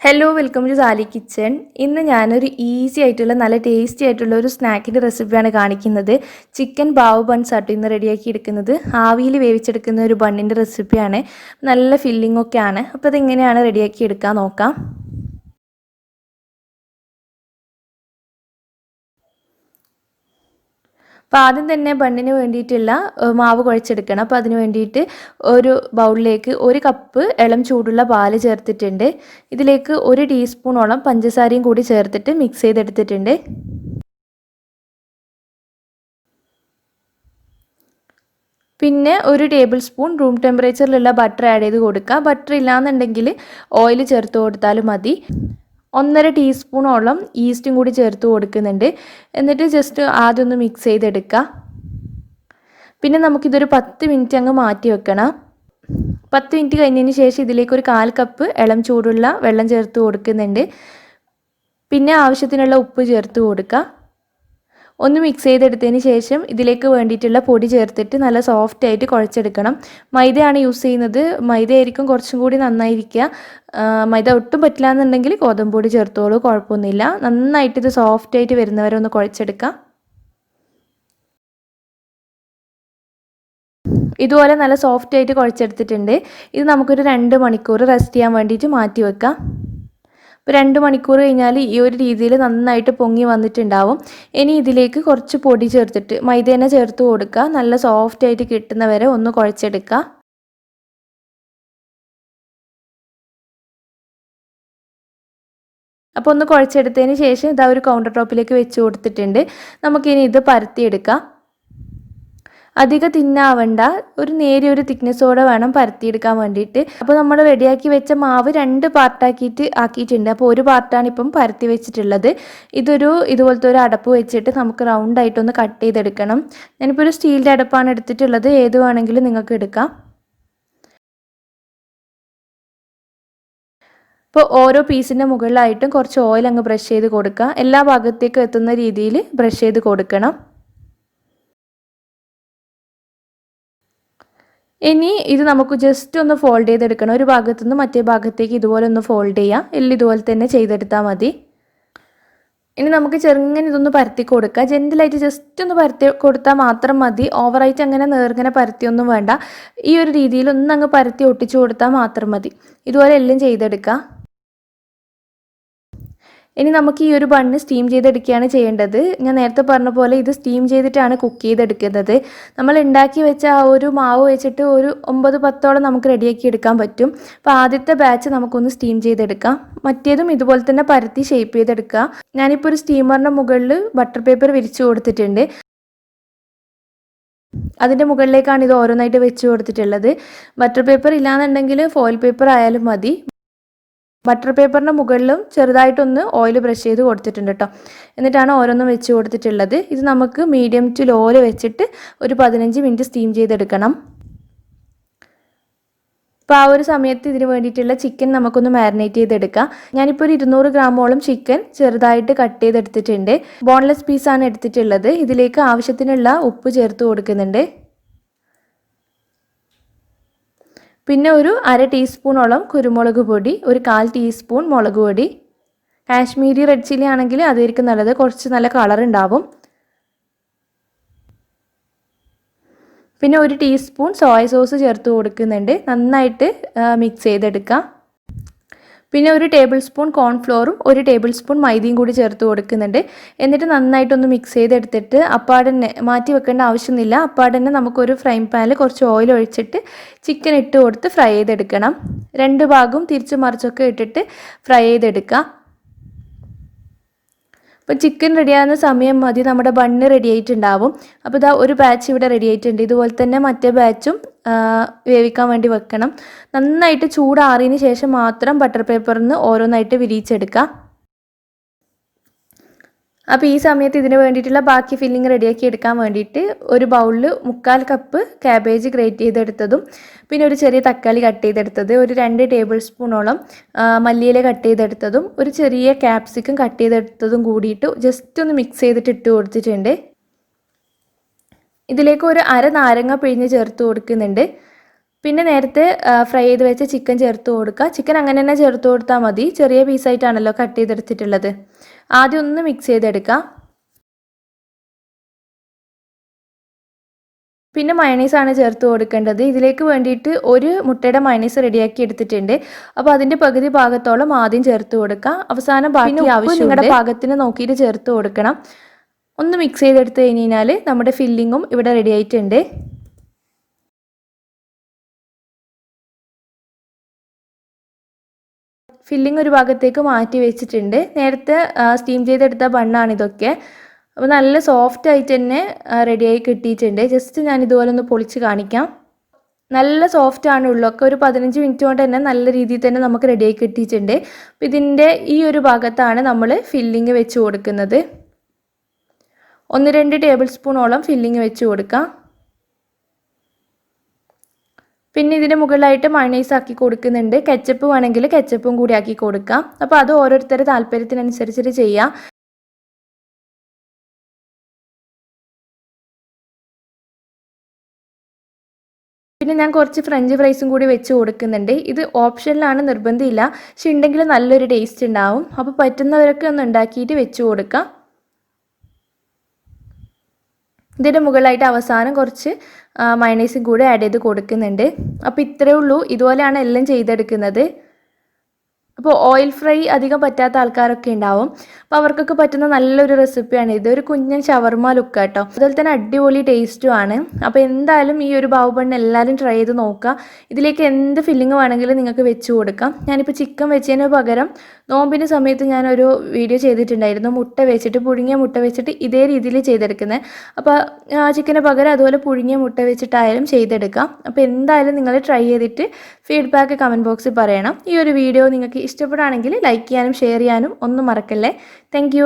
Hello welcome to Sali kitchen. ഇന്ന് ഞാനൊരു easy ആയിട്ടുള്ള നല്ല ടേസ്റ്റി ആയിട്ടുള്ള ഒരു സ്നാക്കിൻ്റെ റെസിപ്പിയാണ് കാണിക്കുന്നത്. ചിക്കൻ ബാവ് ബൺസ് ആട്ടോ ഇന്ന് റെഡിയാക്കി എടുക്കുന്നത്. ആവിയിൽ വേവിച്ചെടുക്കുന്ന ഒരു ബണ്ണിൻ്റെ റെസിപ്പിയാണ്. നല്ല ഫില്ലിംഗ് ഒക്കെയാണ്. അപ്പോൾ അതെങ്ങനെയാണ് റെഡിയാക്കി എടുക്കാൻ നോക്കാം. അപ്പോൾ ആദ്യം തന്നെ ബണ്ണിന് വേണ്ടിയിട്ടുള്ള മാവ് കുഴച്ചെടുക്കണം. അപ്പോൾ അതിന് വേണ്ടിയിട്ട് ഒരു ബൗളിലേക്ക് 1 കപ്പ് ഇളം ചൂടുള്ള പാല് ചേർത്തിട്ടുണ്ട്. ഇതിലേക്ക് 1 ടീസ്പൂണോളം പഞ്ചസാരയും കൂടി ചേർത്തിട്ട് മിക്സ് ചെയ്തെടുത്തിട്ടുണ്ട്. പിന്നെ 1 ടേബിൾ സ്പൂൺ റൂം ടെമ്പറേച്ചറിലുള്ള ബട്ടർ ആഡ് ചെയ്ത് കൊടുക്കുക. ബട്ടർ ഇല്ലാന്നുണ്ടെങ്കിൽ ഓയിൽ ചേർത്ത് കൊടുത്താലും മതി. 1.5 ടീസ്പൂണോളം ഈസ്റ്റും കൂടി ചേർത്ത് കൊടുക്കുന്നുണ്ട്. എന്നിട്ട് ജസ്റ്റ് ആദ്യം ഒന്ന് മിക്സ് ചെയ്തെടുക്കുക. പിന്നെ നമുക്കിതൊരു 10 മിനിറ്റ് അങ്ങ് മാറ്റി വെക്കണം. 10 മിനിറ്റ് കഴിഞ്ഞതിന് ശേഷം ഇതിലേക്ക് ഒരു 1/4 കപ്പ് ഇളം ചൂടുള്ള വെള്ളം ചേർത്ത് കൊടുക്കുന്നുണ്ട്. പിന്നെ ആവശ്യത്തിനുള്ള ഉപ്പ് ചേർത്ത് കൊടുക്കുക. ഒന്ന് മിക്സ് ചെയ്തെടുത്തതിന് ശേഷം ഇതിലേക്ക് വേണ്ടിയിട്ടുള്ള പൊടി ചേർത്തിട്ട് നല്ല സോഫ്റ്റ് ആയിട്ട് കുഴച്ചെടുക്കണം. മൈദയാണ് യൂസ് ചെയ്യുന്നത്. മൈദ ആയിരിക്കും കുറച്ചും കൂടി നന്നായിരിക്കുക. മൈദ ഒട്ടും പറ്റില്ല എന്നുണ്ടെങ്കിൽ ഗോതമ്പ് പൊടി ചേർത്തോളൂ, കുഴപ്പമൊന്നുമില്ല. നന്നായിട്ട് ഇത് സോഫ്റ്റ് ആയിട്ട് വരുന്നവരെ ഒന്ന് കുഴച്ചെടുക്കാം. ഇതുപോലെ നല്ല സോഫ്റ്റ് ആയിട്ട് കുഴച്ചെടുത്തിട്ടുണ്ട്. ഇത് നമുക്കൊരു 2 മണിക്കൂർ റെസ്റ്റ് ചെയ്യാൻ വേണ്ടിയിട്ട് മാറ്റി വെക്കാം. ഇപ്പോൾ 2 മണിക്കൂർ കഴിഞ്ഞാൽ ഈ ഒരു രീതിയിൽ നന്നായിട്ട് പൊങ്ങി വന്നിട്ടുണ്ടാവും. ഇനി ഇതിലേക്ക് കുറച്ച് പൊടി ചേർത്തിട്ട് മൈദേനെ ചേർത്ത് കൊടുക്കുക. നല്ല സോഫ്റ്റ് ആയിട്ട് കിട്ടുന്നവരെ ഒന്ന് കുഴച്ചെടുക്കുക. അപ്പോൾ ഒന്ന് കുഴച്ചെടുത്തതിന് ശേഷം ഇതാ ഒരു കൗണ്ടർ ടോപ്പിലേക്ക് വെച്ച് കൊടുത്തിട്ടുണ്ട്. നമുക്കിനി ഇത് പരത്തിയെടുക്കാം. അധികം തിന്നാവണ്ട, ഒരു നേരിയൊരു തിക്നെസ്സോടെ വേണം പരത്തിയെടുക്കാൻ വേണ്ടിയിട്ട്. അപ്പോൾ നമ്മൾ റെഡിയാക്കി വെച്ച മാവ് 2 ആക്കിയിട്ടുണ്ട്. അപ്പോൾ ഒരു പാർട്ടാണ് ഇപ്പം പരത്തി വെച്ചിട്ടുള്ളത്. ഇതുപോലത്തെ ഒരു അടപ്പ് വെച്ചിട്ട് നമുക്ക് റൗണ്ടായിട്ടൊന്ന് കട്ട് ചെയ്തെടുക്കണം. ഞാനിപ്പോൾ ഒരു സ്റ്റീലിൻ്റെ അടപ്പാണ് എടുത്തിട്ടുള്ളത്. ഏത് വേണമെങ്കിലും നിങ്ങൾക്ക് എടുക്കാം. ഇപ്പോൾ ഓരോ പീസിൻ്റെ മുകളിലായിട്ടും കുറച്ച് ഓയിൽ അങ്ങ് ബ്രഷ് ചെയ്ത് കൊടുക്കുക. എല്ലാ ഭാഗത്തേക്കും എത്തുന്ന രീതിയിൽ ബ്രഷ് ചെയ്ത് കൊടുക്കണം. ഇനി ഇത് നമുക്ക് ജസ്റ്റ് ഒന്ന് ഫോൾഡ് ചെയ്തെടുക്കണം. ഒരു ഭാഗത്തു നിന്ന് മറ്റേ ഭാഗത്തേക്ക് ഇതുപോലെ ഒന്ന് ഫോൾഡ് ചെയ്യാം. എല്ലാം ഇതുപോലെ തന്നെ ചെയ്തെടുത്താൽ മതി. ഇനി നമുക്ക് ചെറുങ്ങനെ ഇതൊന്ന് പരത്തി കൊടുക്കുക. ജെന്റിലായിട്ട് ജസ്റ്റ് ഒന്ന് പരത്തി കൊടുത്താൽ മാത്രം മതി. ഓവറായിട്ട് അങ്ങനെ നേർങ്ങനെ പരത്തിയൊന്നും വേണ്ട. ഈ ഒരു രീതിയിൽ ഒന്ന് അങ്ങ് പരത്തി ഒട്ടിച്ചു കൊടുത്താൽ മാത്രം മതി. ഇതുപോലെ എല്ലാം ചെയ്തെടുക്കുക. ഇനി നമുക്ക് ഈ ഒരു ബണ്ണ് സ്റ്റീം ചെയ്തെടുക്കുകയാണ് ചെയ്യേണ്ടത്. ഞാൻ നേരത്തെ പറഞ്ഞ പോലെ ഇത് സ്റ്റീം ചെയ്തിട്ടാണ് കുക്ക് ചെയ്തെടുക്കുന്നത്. നമ്മൾ ഉണ്ടാക്കി വെച്ച ആ ഒരു മാവ് വെച്ചിട്ട് ഒരു 9-10ഓളം നമുക്ക് റെഡിയാക്കി എടുക്കാൻ പറ്റും. അപ്പോൾ ആദ്യത്തെ ബാച്ച് നമുക്കൊന്ന് സ്റ്റീം ചെയ്തെടുക്കാം. മറ്റേതും ഇതുപോലെ തന്നെ പരത്തി ഷേപ്പ് ചെയ്തെടുക്കുക. ഞാനിപ്പോൾ ഒരു സ്റ്റീമറിൻ്റെ മുകളിൽ ബട്ടർ പേപ്പർ വിരിച്ചു കൊടുത്തിട്ടുണ്ട്. അതിൻ്റെ മുകളിലേക്കാണ് ഇത് ഓരോന്നായിട്ട് വെച്ച് കൊടുത്തിട്ടുള്ളത്. ബട്ടർ പേപ്പർ ഇല്ലാന്നുണ്ടെങ്കിൽ ഫോയിൽ പേപ്പർ ആയാലും മതി. ബട്ടർ പേപ്പറിൻ്റെ മുകളിലും ചെറുതായിട്ടൊന്ന് ഓയിൽ ബ്രഷ് ചെയ്ത് കൊടുത്തിട്ടുണ്ട് കേട്ടോ. എന്നിട്ടാണ് ഓരോന്നും വെച്ച് കൊടുത്തിട്ടുള്ളത്. ഇത് നമുക്ക് മീഡിയം ടു ലോയിൽ വെച്ചിട്ട് ഒരു 15 മിനിറ്റ് സ്റ്റീം ചെയ്തെടുക്കണം. അപ്പോൾ ആ ഒരു സമയത്ത് ഇതിന് വേണ്ടിയിട്ടുള്ള ചിക്കൻ നമുക്കൊന്ന് മാരിനേറ്റ് ചെയ്തെടുക്കാം. ഞാനിപ്പോൾ ഒരു 200 ഗ്രാമോളം ചിക്കൻ ചെറുതായിട്ട് കട്ട് ചെയ്തെടുത്തിട്ടുണ്ട്. ബോൺലെസ് പീസാണ് എടുത്തിട്ടുള്ളത്. ഇതിലേക്ക് ആവശ്യത്തിനുള്ള ഉപ്പ് ചേർത്ത് കൊടുക്കുന്നുണ്ട്. പിന്നെ ഒരു 1/2 ടീസ്പൂണോളം കുരുമുളക് പൊടി, ഒരു 1/4 ടീസ്പൂൺ മുളക് പൊടി. കാശ്മീരി റെഡ് ചില്ലി ആണെങ്കിൽ അതായിരിക്കും നല്ലത്, കുറച്ച് നല്ല കളർ ഉണ്ടാവും. പിന്നെ 1 ടീസ്പൂൺ സോയ സോസ് ചേർത്ത് കൊടുക്കുന്നുണ്ട്. നന്നായിട്ട് മിക്സ് ചെയ്തെടുക്കാം. പിന്നെ 1 ടേബിൾ സ്പൂൺ കോൺഫ്ലോറും 1 ടേബിൾ സ്പൂൺ മൈദയും കൂടി ചേർത്ത് കൊടുക്കുന്നുണ്ട്. എന്നിട്ട് നന്നായിട്ടൊന്ന് മിക്സ് ചെയ്തെടുത്തിട്ട് അപ്പാടന്നെ മാറ്റി വെക്കേണ്ട ആവശ്യമൊന്നുമില്ല. അപ്പാടന്നെ നമുക്കൊരു ഫ്രൈ പാനിൽ കുറച്ച് ഓയിൽ ഒഴിച്ചിട്ട് ചിക്കൻ ഇട്ട് കൊടുത്ത് ഫ്രൈ ചെയ്തെടുക്കണം. 2 ഭാഗവും തിരിച്ചു മറിച്ചൊക്കെ ഇട്ടിട്ട് ഫ്രൈ ചെയ്തെടുക്കുക. അപ്പോൾ ചിക്കൻ റെഡിയാകുന്ന സമയം മതി നമ്മുടെ ബണ്ണ് റെഡി ആയിട്ടുണ്ടാവും. അപ്പോൾ ഇതാ ഒരു ബാച്ച് ഇവിടെ റെഡി ആയിട്ടുണ്ട്. ഇതുപോലെ തന്നെ മറ്റേ ബാച്ചും വേവിക്കാൻ വേണ്ടി വെക്കണം. നന്നായിട്ട് ചൂടാറിയതിന് ശേഷം മാത്രം ബട്ടർ പേപ്പറിൽ നിന്ന് ഓരോന്നായിട്ട് വിരിയിച്ചെടുക്കുക. അപ്പോൾ ഈ സമയത്ത് ഇതിന് വേണ്ടിയിട്ടുള്ള ബാക്കി ഫില്ലിങ് റെഡിയാക്കി എടുക്കാൻ വേണ്ടിയിട്ട് ഒരു ബൗളിൽ 3/4 കപ്പ് ക്യാബേജ് ഗ്രേറ്റ് ചെയ്തെടുത്തതും പിന്നെ ഒരു ചെറിയ തക്കാളി കട്ട് ചെയ്തെടുത്തത്, ഒരു 2 ടേബിൾ സ്പൂണോളം മല്ലിയില കട്ട് ചെയ്തെടുത്തതും ഒരു ചെറിയ ക്യാപ്സിക്കം കട്ട് ചെയ്തെടുത്തതും കൂടിയിട്ട് ജസ്റ്റ് ഒന്ന് മിക്സ് ചെയ്തിട്ട് ഇട്ട് കൊടുത്തിട്ടുണ്ട്. ഇതിലേക്ക് ഒരു 1/2 നാരങ്ങ പിഴിഞ്ഞ് ചേർത്ത് കൊടുക്കുന്നുണ്ട്. പിന്നെ നേരത്തെ ഫ്രൈ ചെയ്ത് വെച്ച ചിക്കൻ ചേർത്ത് കൊടുക്കുക. ചിക്കൻ അങ്ങനെ തന്നെ ചേർത്ത് കൊടുത്താൽ മതി. ചെറിയ പീസായിട്ടാണല്ലോ കട്ട് ചെയ്തെടുത്തിട്ടുള്ളത്. ആദ്യം ഒന്ന് മിക്സ് ചെയ്തെടുക്കുക. പിന്നെ മയണൈസാണ് ചേർത്ത് കൊടുക്കേണ്ടത്. ഇതിലേക്ക് വേണ്ടിയിട്ട് ഒരു മുട്ടയുടെ മയണൈസ് റെഡിയാക്കി എടുത്തിട്ടുണ്ട്. അപ്പോൾ അതിൻ്റെ പകുതി ഭാഗത്തോളം ആദ്യം ചേർത്ത് കൊടുക്കുക. അവസാനം ബാക്കി ആവശ്യം നിങ്ങളുടെ പാകത്തിന് നോക്കിയിട്ട് ചേർത്ത് കൊടുക്കണം. ഒന്ന് മിക്സ് ചെയ്തെടുത്ത് കഴിഞ്ഞാൽ നമ്മുടെ ഫില്ലിങ്ങും ഇവിടെ റെഡി ആയിട്ടുണ്ട്. ഫില്ലിംഗ് ഒരു ഭാഗത്തേക്ക് മാറ്റി വെച്ചിട്ടുണ്ട്. നേരത്തെ സ്റ്റീം ചെയ്തെടുത്ത ബണ്ണാണ് ഇതൊക്കെ. അപ്പോൾ നല്ല സോഫ്റ്റ് ആയിട്ട് തന്നെ റെഡിയായി കിട്ടിയിട്ടുണ്ട്. ജസ്റ്റ് ഞാൻ ഇതുപോലെ ഒന്ന് പൊളിച്ച് കാണിക്കാം. നല്ല സോഫ്റ്റ് ആണ് ഉള്ളൊക്കെ. ഒരു 15 മിനിറ്റ് കൊണ്ട് തന്നെ നല്ല രീതിയിൽ തന്നെ നമുക്ക് റെഡിയായി കിട്ടിയിട്ടുണ്ട്. അപ്പോൾ ഇതിൻ്റെ ഈ ഒരു ഭാഗത്താണ് നമ്മൾ ഫില്ലിംഗ് വെച്ച് കൊടുക്കുന്നത്. 1-2 ടേബിൾ സ്പൂണോളം ഫില്ലിംഗ് വെച്ച് കൊടുക്കാം. പിന്നെ ഇതിന് മുകളിലായിട്ട് മയണൈസ് ആക്കി കൊടുക്കുന്നുണ്ട്. കെച്ചപ്പ് വേണമെങ്കിൽ കെച്ചപ്പും കൂടി ആക്കി കൊടുക്കാം. അപ്പോൾ അത് ഓരോരുത്തരുടെ താല്പര്യത്തിനനുസരിച്ചിട്ട് ചെയ്യാം. പിന്നെ ഞാൻ കുറച്ച് ഫ്രഞ്ച് ഫ്രൈസും കൂടി വെച്ച് കൊടുക്കുന്നുണ്ട്. ഇത് ഓപ്ഷനിലാണ്, നിർബന്ധമില്ല. പക്ഷെ ഉണ്ടെങ്കിൽ നല്ലൊരു ടേസ്റ്റ് ഉണ്ടാവും. അപ്പോൾ പറ്റുന്നവരൊക്കെ ഒന്ന് ഉണ്ടാക്കിയിട്ട് വെച്ച് കൊടുക്കാം. ഇതിൻ്റെ മുകളിലായിട്ട് അവസാനം കുറച്ച് മയണൈസും കൂടി ആഡ് ചെയ്ത് കൊടുക്കുന്നുണ്ട്. അപ്പോൾ ഇത്രയേ ഉള്ളൂ. ഇതുപോലെയാണ് എല്ലാം ചെയ്തെടുക്കുന്നത്. അപ്പോൾ ഓയിൽ ഫ്രൈ അധികം പറ്റാത്ത ആൾക്കാരൊക്കെ ഉണ്ടാവും. അപ്പോൾ അവർക്കൊക്കെ പറ്റുന്ന നല്ലൊരു റെസിപ്പിയാണ് ഇത്. ഒരു കുഞ്ഞൻ ഷവർമ ലുക്ക് കേട്ടോ. അതുപോലെ തന്നെ അടിപൊളി ടേസ്റ്റും ആണ്. അപ്പോൾ എന്തായാലും ഈ ഒരു ബാവു ബൺ എല്ലാവരും ട്രൈ ചെയ്ത് നോക്കുക. ഇതിലേക്ക് എന്ത് ഫില്ലിങ് വേണമെങ്കിലും നിങ്ങൾക്ക് വെച്ച് കൊടുക്കാം. ഞാനിപ്പോൾ ചിക്കൻ വെച്ചതിന് പകരം നോമ്പിന് സമയത്ത് ഞാനൊരു വീഡിയോ ചെയ്തിട്ടുണ്ടായിരുന്നു. പുഴുങ്ങിയ മുട്ട വെച്ചിട്ട് ഇതേ രീതിയിൽ ചെയ്തെടുക്കുന്നത്. അപ്പോൾ ചിക്കന് പകരം അതുപോലെ പുഴുങ്ങിയ മുട്ട വെച്ചിട്ടായാലും ചെയ്തെടുക്കാം. അപ്പോൾ എന്തായാലും നിങ്ങൾ ട്രൈ ചെയ്തിട്ട് ഫീഡ്ബാക്ക് കമൻറ്റ് ബോക്സിൽ പറയണം. ഈ ഒരു വീഡിയോ നിങ്ങൾക്ക് ഇഷ്ടപ്പെടുകയാണെങ്കിൽ ലൈക്ക് ചെയ്യാനും ഷെയർ ചെയ്യാനും ഒന്നും മറക്കല്ലേ. താങ്ക്